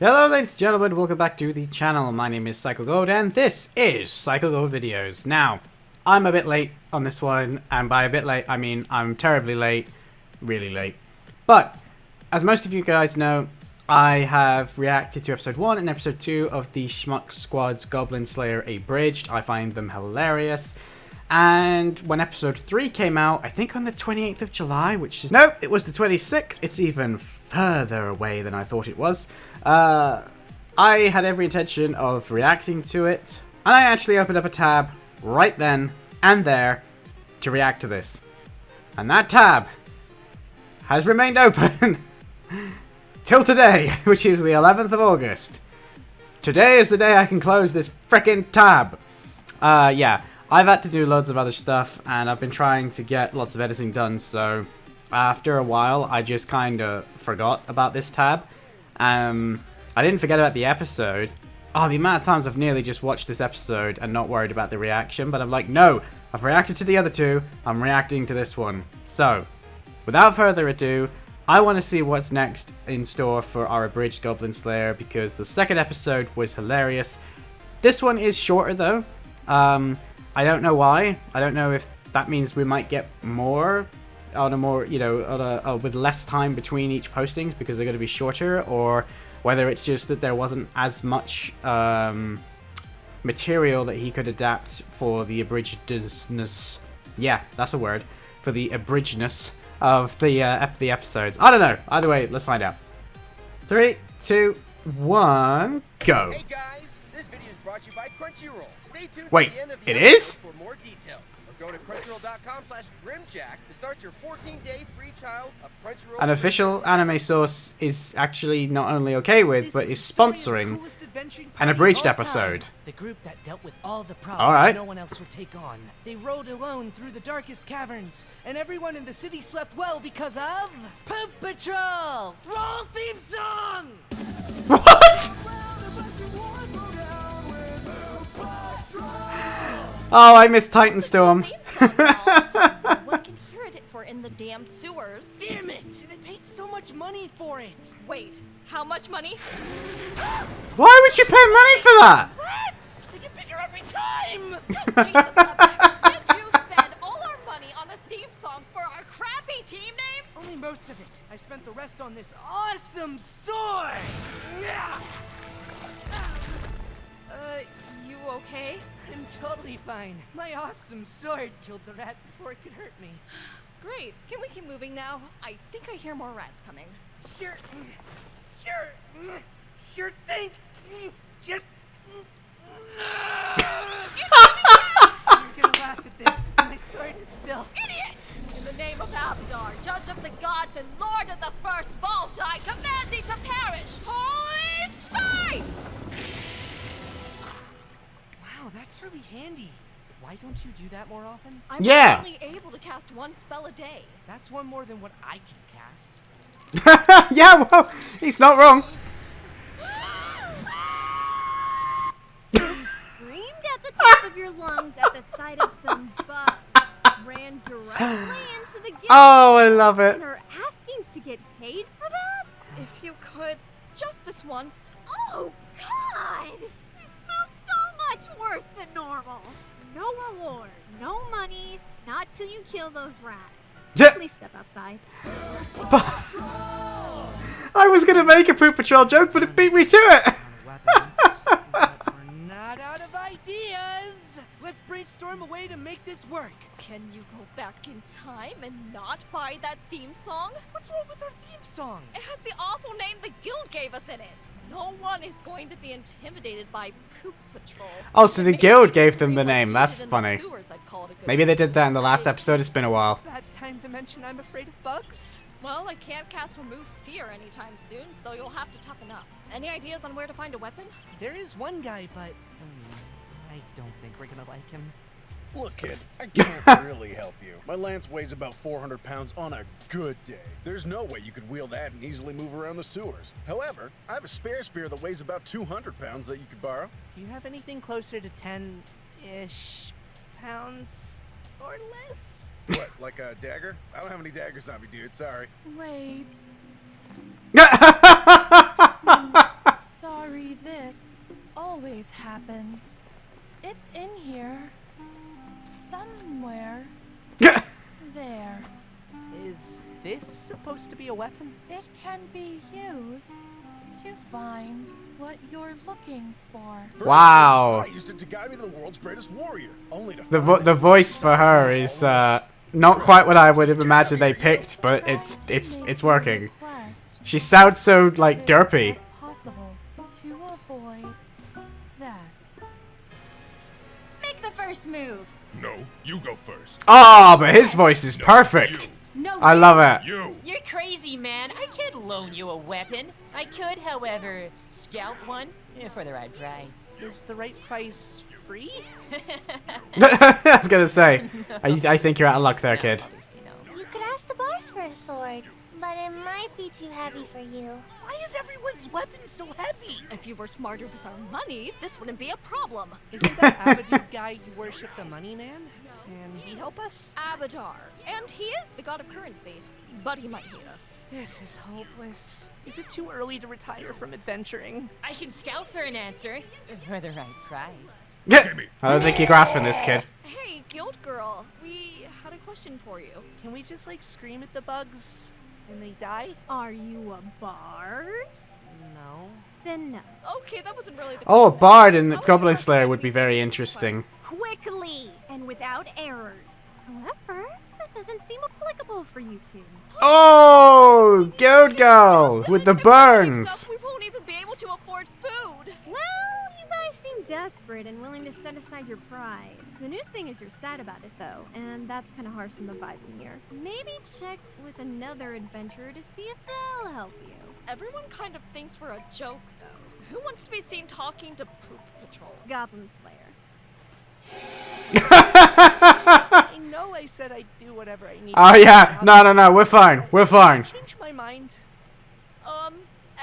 Hello ladies and gentlemen, welcome back to the channel. My name is PsychoGold and this is PsychoGold Videos. Now, I'm a bit late on this one, and by a bit late I mean I'm terribly late, really late. But, as most of you guys know, I have reacted to episode 1 and episode 2 of the Schmuck Squad's Goblin Slayer Abridged. I find them hilarious. And when episode 3 came out, I think on the 28th of July, which is... Nope, it was the 26th. It's even further away than I thought it was. I had every intention of reacting to it, and I actually opened up a tab right then and there to react to this. And that tab has remained open till today, which is the 11th of August. Today is the day I can close this frickin' tab. Yeah, I've had to do loads of other stuff, and I've been trying to get lots of editing done, so after a while I just kinda forgot about this tab. I didn't forget about the episode. Oh, the amount of times I've nearly just watched this episode and not worried about the reaction, but I'm like, no, I've reacted to the other two, I'm reacting to this one. So, without further ado, I want to see what's next in store for our Abridged Goblin Slayer, because the second episode was hilarious. This one is shorter though. I don't know why. I don't know if that means we might get more on a more, you know, on with less time between each postings because they're going to be shorter, or whether it's just that there wasn't as much material that he could adapt for the abridgedness. Yeah, that's a word. For the abridgedness of the episodes. I don't know. Either way, let's find out. 3, 2, 1, go. Hey guys, this video is brought to you by Crunchyroll. Stay tuned Wait, to the end of the it episode is? for more details. Or go to crunchyroll.com/grimjack to start your 14-day free trial of Crunchyroll. An official anime source is actually not only okay with, but is sponsoring an abridged episode. The group that dealt with all the All problems right. no one else would take on. They rode alone through the darkest caverns, and everyone in the city slept well because of Poop Patrol! Roll theme song! What? Oh, I miss Titanstorm. One can hear it for in the damn sewers. Damn it! And I paid so much money for it! Wait, how much money? Why would you pay money for that? Rats! They get bigger every time! Don't change the subject. Did you spend all our money on a theme song for our crappy team name? Only most of it. I spent the rest on this awesome sword! You okay? I'm totally fine. My awesome sword killed the rat before it could hurt me. Great. Can we keep moving now? I think I hear more rats coming. Sure thing. Just. You're gonna laugh at this. My sword is still. Idiot! In the name of Abdar, judge of the gods and lord of the first vault, I command thee to perish! Holy sight! Wow, that's really handy. Why don't you do that more often? I'm Yeah. only able to cast one spell a day. That's one more than what I can cast. Yeah, well, he's not wrong. Screamed at the top of your lungs at the sight of some bugs. Ran directly into the guild Oh, I love it. and are asking to get paid for that? If you could, just this once. Oh, God! You smell so much worse than normal. No reward, no money, not till you kill those rats. Yeah. Please step outside. I was gonna make a Poop Patrol joke, but it beat me to it. Weapons, but we're not out of ideas. Let's brainstorm a way to make this work. Can you go back in time and not buy that theme song? What's wrong with our theme song? It has the awful name the guild gave us in it. No one is going to be intimidated by Poop Patrol. Oh, so the Maybe guild if gave the them the scream name. like That's we did in the funny. sewers, I'd call it a good Maybe they one. did that in the last episode. It's been a while. Bad time to mention I'm afraid of bugs. Well, I can't cast Remove Fear anytime soon, so you'll have to toughen up. Any ideas on where to find a weapon? There is one guy, but I don't think we're gonna like him. Look, kid, I can't really help you. My lance weighs about 400 pounds on a good day. There's no way you could wield that and easily move around the sewers. However, I have a spare spear that weighs about 200 pounds that you could borrow. Do you have anything closer to 10-ish pounds or less? What, like a dagger? I don't have any daggers on me, dude. Sorry. Wait. somewhere. There. Is this supposed to be a weapon? It can be used to find what you're looking for. For Wow. instance, I used it to guide me to the world's greatest warrior, only to The find the that voice for her is not quite what I would have imagined they picked, but it's working. She sounds so like derpy. As possible to avoid that. Make the first move. No, you go first. Oh, but his voice is perfect. No, I love it. You. You're crazy, man. I can't loan you a weapon. I could, however, scout one for the right price. Is the right price free? I was gonna say, I think you're out of luck there, kid. You could ask the boss for a sword, but it might be too heavy for you. Why is everyone's weapon so heavy? If you were smarter with our money, this wouldn't be a problem. Isn't that Abridged guy you worship the money man? Can he help us? Abadar. And he is the god of currency. But he might hate us. This is hopeless. Is it too early to retire from adventuring? I can scout for an answer for the right price. I don't think you're grasping this, kid. Hey, Guild Girl. We had a question for you. Can we just like scream at the bugs and they die? Are you a bard? No. Then no. Okay, that wasn't really the Oh, a question. bard in How would Goblin you Slayer recommend would be we very finish this interesting. Quickly and without errors. However, that doesn't seem applicable for you two. Oh, Goat Girl with the burns. We won't even be able to afford food. Well, you guys seem desperate and willing to set aside your pride. The new thing is you're sad about it though, and that's kind of harsh from the vibe in here. Maybe check with another adventurer to see if they'll help you. Everyone kind of thinks we're a joke, though. Who wants to be seen talking to Poop Patrol? Goblin Slayer. I know I said I'd do whatever I need. Oh yeah, no, we're fine. We're fine. Change my mind.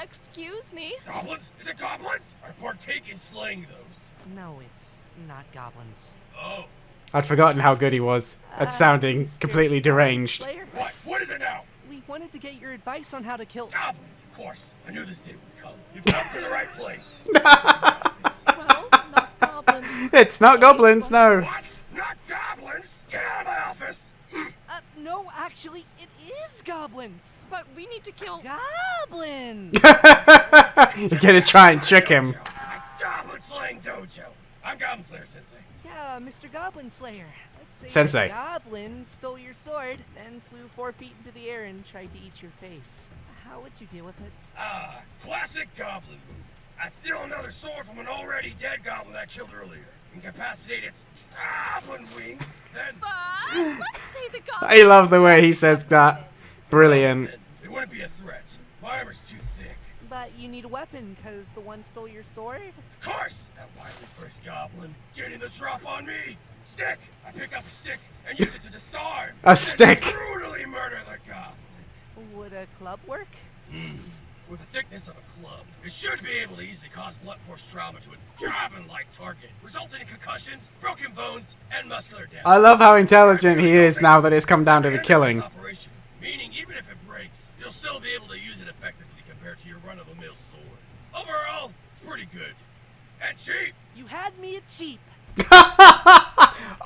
Excuse me? Goblins? Is it goblins? I partake in slaying those. No, it's not goblins. Oh. I'd forgotten how good he was at sounding Mr. completely deranged. Slayer, What? What is it now? we wanted to get your advice on how to kill. Goblins, of course. I knew this day would come. You've come to the right place. Well, not goblins. It's not goblins, no. What? Not goblins? Get out of my office! No, actually, it is goblins. But we need to kill. Goblins. You're gonna try and trick him. My goblin slaying dojo. I'm Goblin Slayer Sensei. Yeah, Mr. Goblin Slayer. Let's say Sensei. the goblin stole your sword, then flew 4 feet into the air and tried to eat your face. How would you deal with it? Classic goblin move. I'd steal another sword from an already dead goblin I killed earlier. Incapacitate its goblin wings, then Let's say the goblin. I love the way he says that. Brilliant. it wouldn't be a threat. My armor's too thick. But you need a weapon, because the one stole your sword? Of course! That wily first goblin getting the drop on me! Stick! I pick up a stick and use it to disarm! A stick. And brutally murder the goblin! Would a club work? With the thickness of a club, it should be able to easily cause blunt force trauma to its goblin-like target, resulting in concussions, broken bones, and muscular damage. I love how intelligent he is now that it's come down to the killing. Operation, meaning even if it breaks, you'll still be able to use it effectively compared to your run-of-the-mill sword. Overall, it's pretty good. And cheap! You had me at cheap.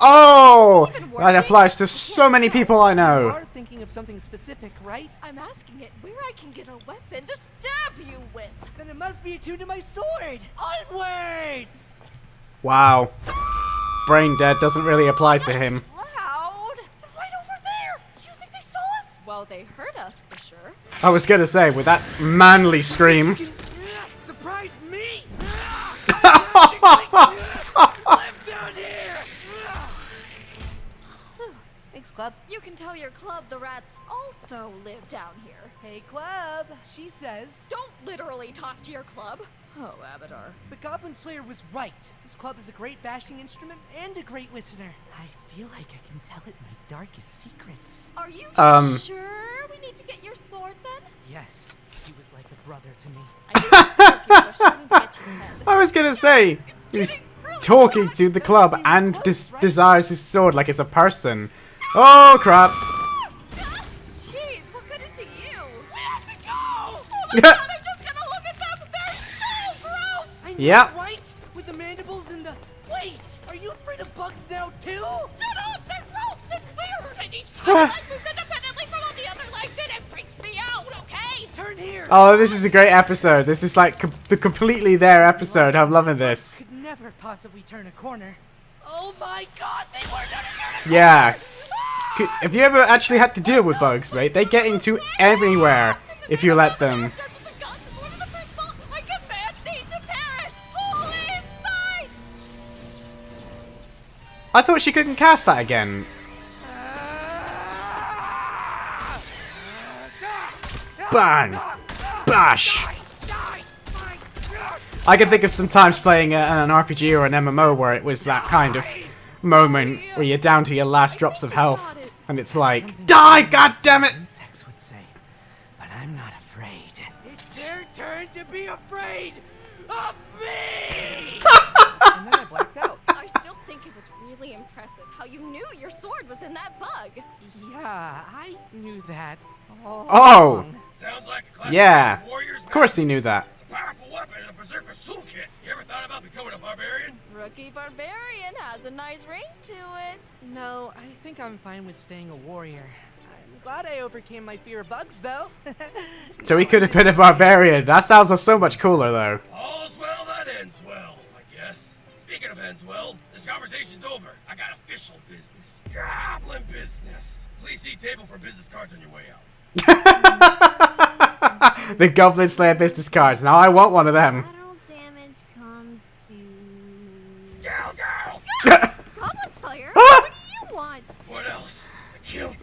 Oh, that applies to so many people I You know. are thinking of something specific, right? I'm asking it where I can get a weapon to stab you with. Then it must be attuned to my sword. Onwards! Wow. Brain dead doesn't really apply to him. Loud. They're right over there. Do you think they saw us? Well, they heard us for sure. I was gonna say, with that manly scream. Surprise me! Live down here! Thanks, Club. You can tell your club the rats also live down here. Hey, Club. She says. Don't literally talk to your club. Oh, Abadar. But Goblin Slayer was right. This club is a great bashing instrument and a great listener. I feel like I can tell it my darkest secrets. Are you sure we need to get your sword then? Yes, he was like a brother to me. I think the sword are starting to get to your head. I was gonna say, he's talking to the club and desires his sword like it's a person. Oh crap. Jeez, what got into you? We have to go! Oh my god, I'm just gonna look at them. They're so gross. I know, Yep. right? With the mandibles and the... Wait! Are you afraid of bugs now, too? Shut up! I like moves independently from all the other legs, and it freaks me out, okay? Turn here! Oh, this is a great episode. This is like the completely their episode. I'm loving this. Could never possibly turn a corner. Oh my god, they were never turn a corner! Yeah. Have you ever actually had to deal with bugs, mate? They get into everywhere if you let them. I command thee to perish! Holy fight! I thought she couldn't cast that again. Bang! Bash! I can think of some times playing an RPG or an MMO where it was that kind of moment where you're down to your last drops of health and it's like, die, god damn it! Insects would say, but I'm not afraid. It's their turn to be afraid of me! And then I blacked out. I still think it was really impressive how you knew your sword was in that bug. Yeah, I knew that. Oh! Sounds like a classic Yeah. warrior's Of course he madness. knew that. It's a powerful weapon in a berserker's toolkit. You ever thought about becoming a barbarian? Rookie Barbarian has a nice ring to it. No, I think I'm fine with staying a warrior. I'm glad I overcame my fear of bugs, though. So he could have been a barbarian. That sounds so much cooler, though. All's well that ends well, I guess. Speaking of ends well, this conversation's over. I got official business. Goblin business. Please see table for business cards on your way out. The Goblin Slayer business cards. Now I want one of them. Collateral damage comes to... Girl! Goblin Slayer? What do you want? What else? I killed.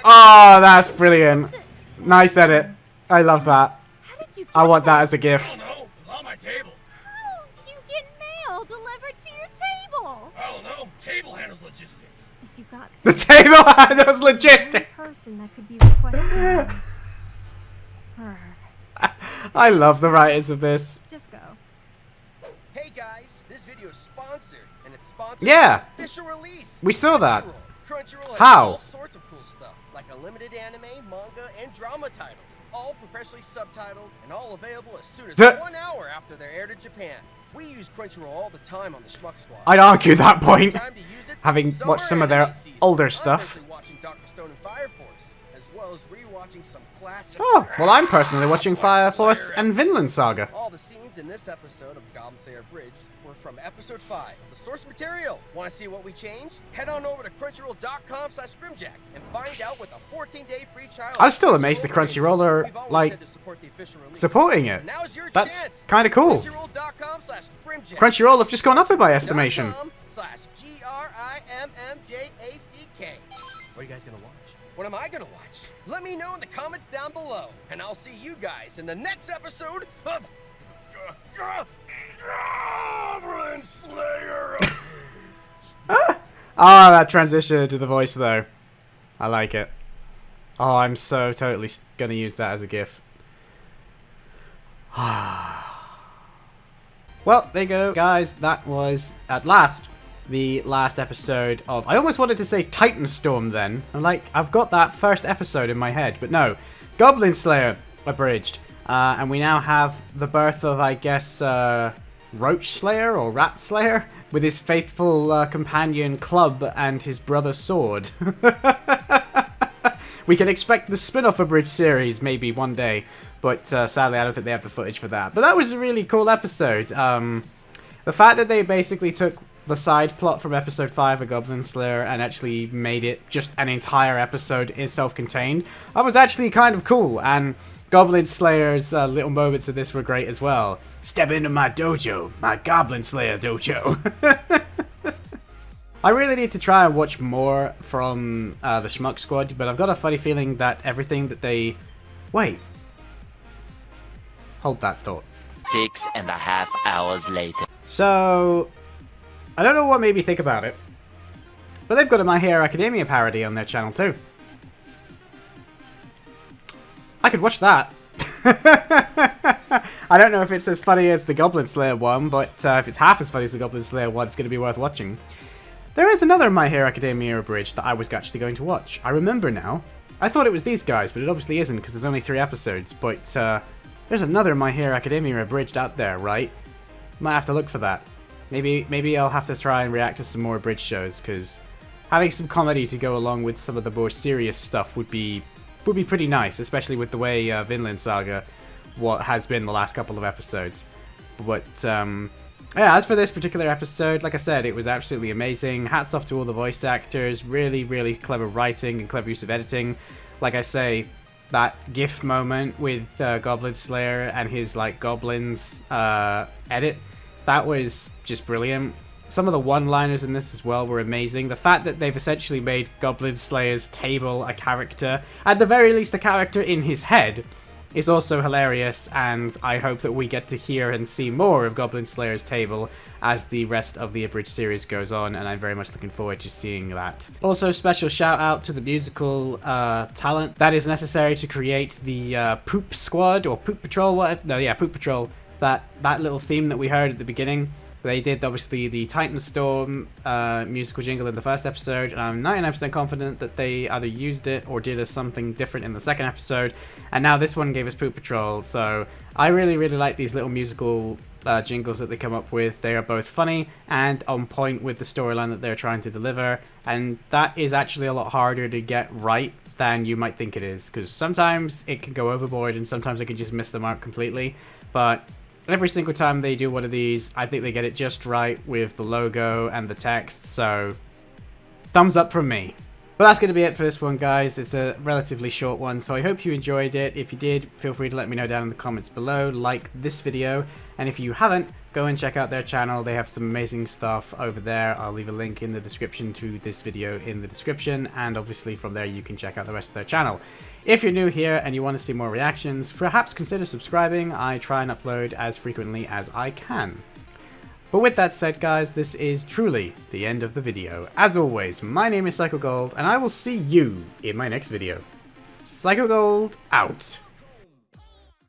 Oh, that's brilliant. Nice edit. I love that. How did you get I want that this? as a GIF. I don't know. It was on my table. How do you get mail delivered to your table? I don't know. Table handles logistics. If you got The table handles logistics. one person that could be requested. Her. I love the writers of this. Just go. Hey guys, this video is sponsored, and it's sponsored Yeah. by the official release. We saw that. Crunchyroll has How? all sorts of cool stuff, like unlimited anime, manga, and drama titles, all professionally subtitled and all available as soon as The- 1 hour after they're aired in Japan. We use Crunchyroll all the time on the Schmuck Squad. I'd argue that point. Time to use it Having summer watched some of their anime season. older I'm stuff. personally watching Dr. Stone and Fire Force, as well as rewatching some classic. Oh, well, I'm personally watching Fire Force and Vinland Saga. All the scenes in this episode of Goblin Slayer Abridged were from episode 5 of the source material. Want to see what we changed? Head on over to crunchyroll.com/scrimjack and find out with a 14-day free trial. I'm still amazed the Crunchyroll are, We've always like, said to support the official release. supporting it. Now's your That's chance. kind of cool. Crunchyroll.com/scrimjack. Crunchyroll have just gone up in my estimation. .com/GRIMMJACK. What are you guys gonna watch? What am I gonna watch? Let me know in the comments down below, and I'll see you guys in the next episode of Goblin Slayer. Ah, that transition into the voice, though. I like it. Oh, I'm so totally gonna use that as a GIF. Well, there you go, guys. That was, at last, the last episode of... I almost wanted to say Titan Storm then. I'm like, I've got that first episode in my head, but no. Goblin Slayer Abridged. And we now have the birth of, I guess, Roach Slayer or Rat Slayer with his faithful companion Club and his brother Sword. We can expect the spin-off Abridged series maybe one day, but sadly I don't think they have the footage for that. But that was a really cool episode. The fact that they basically took the side plot from episode 5 of Goblin Slayer and actually made it just an entire episode in self-contained, that was actually kind of cool. And Goblin Slayer's little moments of this were great as well. Step into my dojo, my Goblin Slayer dojo. I really need to try and watch more from the Schmuck Squad, but I've got a funny feeling that everything that they... Wait. Hold that thought. 6.5 hours later. So, I don't know what made me think about it, but they've got a My Hero Academia parody on their channel too. I could watch that. I don't know if it's as funny as the Goblin Slayer one, but if it's half as funny as the Goblin Slayer one, it's going to be worth watching. There is another My Hero Academia Abridged that I was actually going to watch. I remember now. I thought it was these guys, but it obviously isn't because there's only 3 episodes. But there's another My Hero Academia Abridged out there, right? Might have to look for that. Maybe I'll have to try and react to some more Abridged shows because having some comedy to go along with some of the more serious stuff would be pretty nice, especially with the way Vinland Saga what has been the last couple of episodes. But yeah, as for this particular episode, like I said, it was absolutely amazing. Hats off to all the voice actors. Really, really clever writing and clever use of editing. Like I say, that GIF moment with Goblin Slayer and his like goblins edit, that was just brilliant. Some of the one-liners in this as well were amazing. The fact that they've essentially made Goblin Slayer's table a character, at the very least a character in his head, is also hilarious, and I hope that we get to hear and see more of Goblin Slayer's table as the rest of the Abridged series goes on, and I'm very much looking forward to seeing that. Also, special shout out to the musical talent that is necessary to create the Poop Squad, or Poop Patrol, whatever. No, yeah, Poop Patrol. That little theme that we heard at the beginning. They did, obviously, the Titan Storm musical jingle in the first episode, and I'm 99% confident that they either used it or did something different in the second episode, and now this one gave us Poop Patrol, so I really, really like these little musical jingles that they come up with. They are both funny and on point with the storyline that they're trying to deliver, and that is actually a lot harder to get right than you might think it is, because sometimes it can go overboard and sometimes it can just miss the mark completely, but every single time they do one of these, I think they get it just right with the logo and the text, so thumbs up from me. But that's going to be it for this one, guys. It's a relatively short one, so I hope you enjoyed it. If you did, feel free to let me know down in the comments below, like this video, and if you haven't, go and check out their channel. They have some amazing stuff over there. I'll leave a link in the description to this video in the description, and obviously from there you can check out the rest of their channel. If you're new here and you want to see more reactions, perhaps consider subscribing. I try and upload as frequently as I can. But with that said, guys, this is truly the end of the video. As always, my name is PsychoGold, and I will see you in my next video. PsychoGold out.